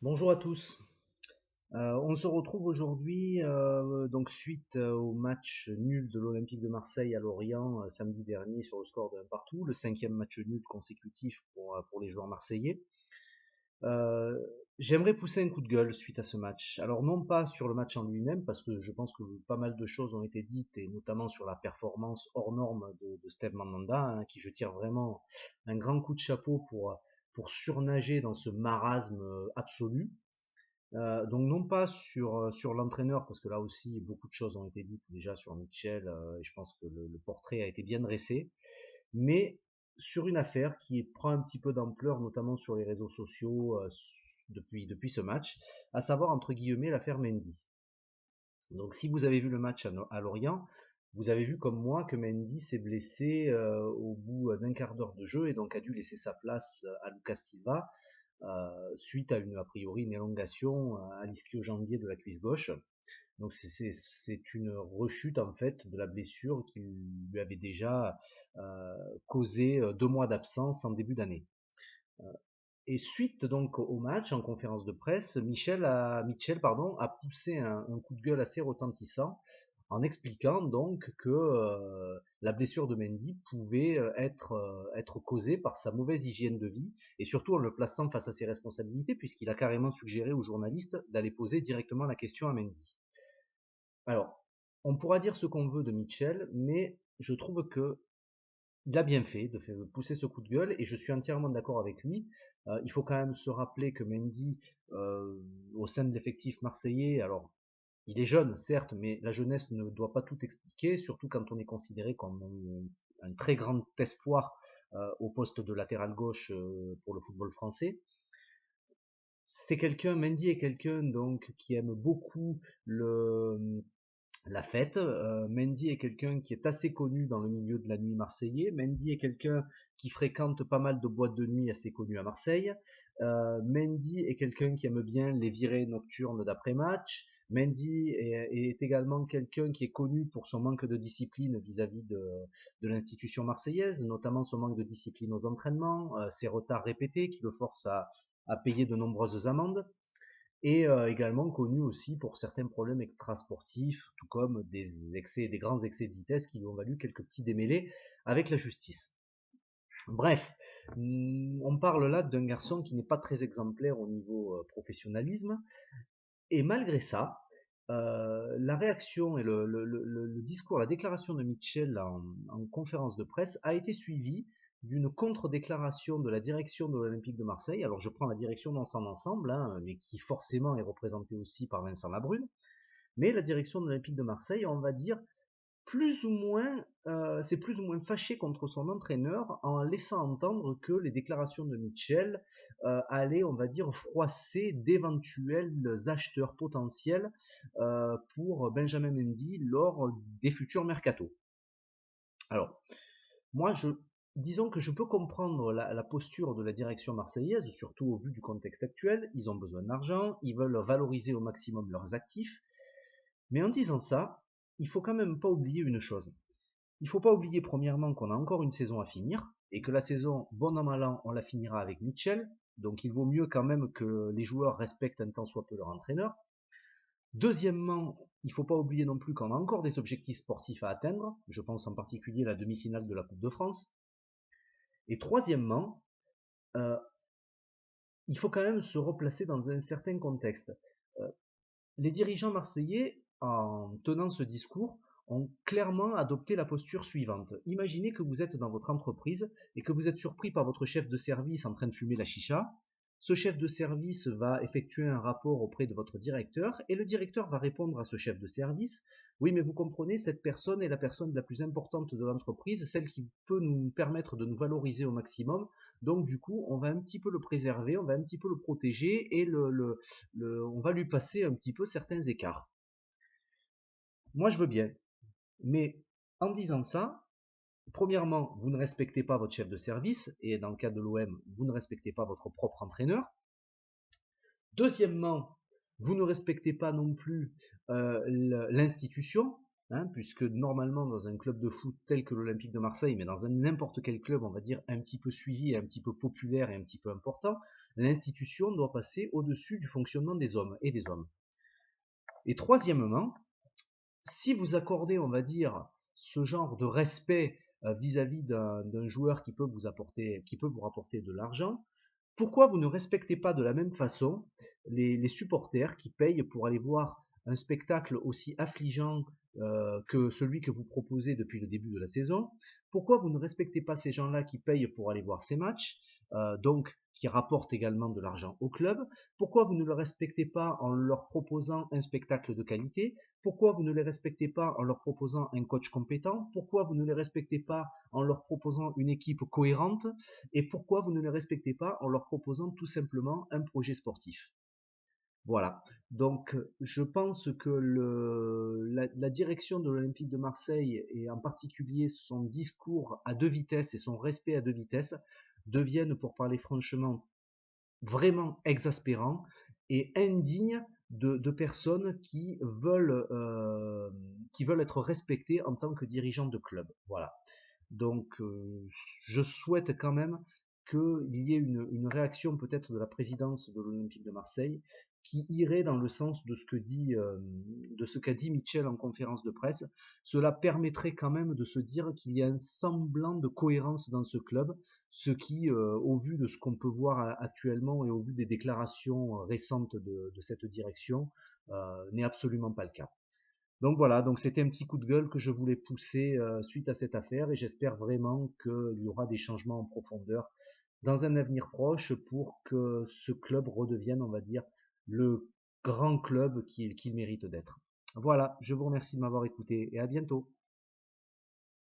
Bonjour à tous. On se retrouve aujourd'hui donc suite au match nul de l'Olympique de Marseille à Lorient samedi dernier sur le score de 1 partout, le cinquième match nul consécutif pour les joueurs marseillais. Euh, J'aimerais pousser un coup de gueule suite à ce match. Alors non pas sur le match en lui-même, parce que je pense que pas mal de choses ont été dites, et notamment sur la performance hors norme de Steve Mandanda, hein, qui je tire vraiment un grand coup de chapeau pour surnager dans ce marasme absolu. Donc non pas sur l'entraîneur, parce que là aussi beaucoup de choses ont été dites déjà sur Mitchell, et je pense que le portrait a été bien dressé, mais sur une affaire qui prend un petit peu d'ampleur, notamment sur les réseaux sociaux depuis ce match, à savoir entre guillemets l'affaire Mendy. Donc si vous avez vu le match à Lorient, vous avez vu comme moi que Mendy s'est blessé au bout d'un quart d'heure de jeu et donc a dû laisser sa place à Lucas Silva suite à a priori une élongation à l'ischio-jambier de la cuisse gauche. Donc c'est une rechute en fait de la blessure qui lui avait déjà causé 2 mois d'absence en début d'année. Et suite donc au match, en conférence de presse, Mitchell a poussé un coup de gueule assez retentissant en expliquant donc que la blessure de Mendy pouvait être causée par sa mauvaise hygiène de vie et surtout en le plaçant face à ses responsabilités puisqu'il a carrément suggéré aux journalistes d'aller poser directement la question à Mendy. Alors, on pourra dire ce qu'on veut de Mitchell, mais je trouve que il a bien fait de pousser ce coup de gueule et je suis entièrement d'accord avec lui. Il faut quand même se rappeler que Mendy, euh, au sein de l'effectif marseillais, alors il est jeune, certes, mais la jeunesse ne doit pas tout expliquer, surtout quand on est considéré comme un très grand espoir au poste de latéral gauche pour le football français. Mendy est quelqu'un donc qui aime beaucoup la fête. Mendy est quelqu'un qui est assez connu dans le milieu de la nuit marseillais. Mendy est quelqu'un qui fréquente pas mal de boîtes de nuit assez connues à Marseille. Mendy est quelqu'un qui aime bien les virées nocturnes d'après-match. Mendy est également quelqu'un qui est connu pour son manque de discipline vis-à-vis de l'institution marseillaise, notamment son manque de discipline aux entraînements, ses retards répétés qui le forcent à payer de nombreuses amendes et également connu aussi pour certains problèmes extrasportifs, tout comme des grands excès de vitesse qui lui ont valu quelques petits démêlés avec la justice. Bref, on parle là d'un garçon qui n'est pas très exemplaire au niveau professionnalisme, et malgré ça, la réaction et le discours, la déclaration de Mitchell en conférence de presse a été suivie d'une contre-déclaration de la direction de l'Olympique de Marseille. Alors je prends la direction dans son ensemble, hein, mais qui forcément est représentée aussi par Vincent Labrune. Mais la direction de l'Olympique de Marseille, on va dire, c'est plus ou moins fâché contre son entraîneur en laissant entendre que les déclarations de Mitchell allaient, on va dire, froisser d'éventuels acheteurs potentiels pour Benjamin Mendy lors des futurs mercato. Alors, moi, disons que je peux comprendre la posture de la direction marseillaise, surtout au vu du contexte actuel. Ils ont besoin d'argent, ils veulent valoriser au maximum leurs actifs. Mais en disant ça, il faut quand même pas oublier une chose. Il ne faut pas oublier premièrement qu'on a encore une saison à finir et que la saison, bon an mal an, on la finira avec Mitchell. Donc il vaut mieux quand même que les joueurs respectent un tant soit peu leur entraîneur. Deuxièmement, il ne faut pas oublier non plus qu'on a encore des objectifs sportifs à atteindre. Je pense en particulier à la demi-finale de la Coupe de France. Et troisièmement, euh, il faut quand même se replacer dans un certain contexte. Euh, les dirigeants marseillais, en tenant ce discours, ont clairement adopté la posture suivante. Imaginez que vous êtes dans votre entreprise et que vous êtes surpris par votre chef de service en train de fumer la chicha. Ce chef de service va effectuer un rapport auprès de votre directeur et le directeur va répondre à ce chef de service: oui, mais vous comprenez, cette personne est la personne la plus importante de l'entreprise, celle qui peut nous permettre de nous valoriser au maximum. Donc du coup, on va un petit peu le préserver, on va un petit peu le protéger et on va lui passer un petit peu certains écarts. Moi, je veux bien. Mais en disant ça, premièrement, vous ne respectez pas votre chef de service, et dans le cas de l'OM, vous ne respectez pas votre propre entraîneur. Deuxièmement, vous ne respectez pas non plus l'institution. hein, puisque normalement dans un club de foot tel que l'Olympique de Marseille, mais dans n'importe quel club, on va dire, un petit peu suivi, un petit peu populaire et un petit peu important, l'institution doit passer au-dessus du fonctionnement des hommes et des hommes. Et troisièmement, si vous accordez, on va dire, ce genre de respect vis-à-vis d'un joueur qui peut vous rapporter de l'argent, pourquoi vous ne respectez pas de la même façon les supporters qui payent pour aller voir un spectacle aussi affligeant que celui que vous proposez depuis le début de la saison? Pourquoi vous ne respectez pas ces gens-là qui payent pour aller voir ces matchs, donc qui rapportent également de l'argent au club? Pourquoi vous ne le respectez pas en leur proposant un spectacle de qualité? Pourquoi vous ne les respectez pas en leur proposant un coach compétent? Pourquoi vous ne les respectez pas en leur proposant une équipe cohérente? Et pourquoi vous ne les respectez pas en leur proposant tout simplement un projet sportif? Voilà. Donc, je pense que la direction de l'Olympique de Marseille, et en particulier son discours à deux vitesses et son respect à deux vitesses, deviennent, pour parler franchement, vraiment exaspérants et indignes de personnes qui veulent être respectées en tant que dirigeants de club. Voilà. Donc, je souhaite quand même qu'il y ait une réaction peut-être de la présidence de l'Olympique de Marseille qui irait dans le sens de ce qu'a dit Michel en conférence de presse. Cela permettrait quand même de se dire qu'il y a un semblant de cohérence dans ce club, ce qui, au vu de ce qu'on peut voir actuellement et au vu des déclarations récentes de cette direction, n'est absolument pas le cas. Donc voilà, donc c'était un petit coup de gueule que je voulais pousser suite à cette affaire et j'espère vraiment qu'il y aura des changements en profondeur dans un avenir proche pour que ce club redevienne, on va dire, le grand club qu'il mérite d'être. Voilà, je vous remercie de m'avoir écouté et à bientôt.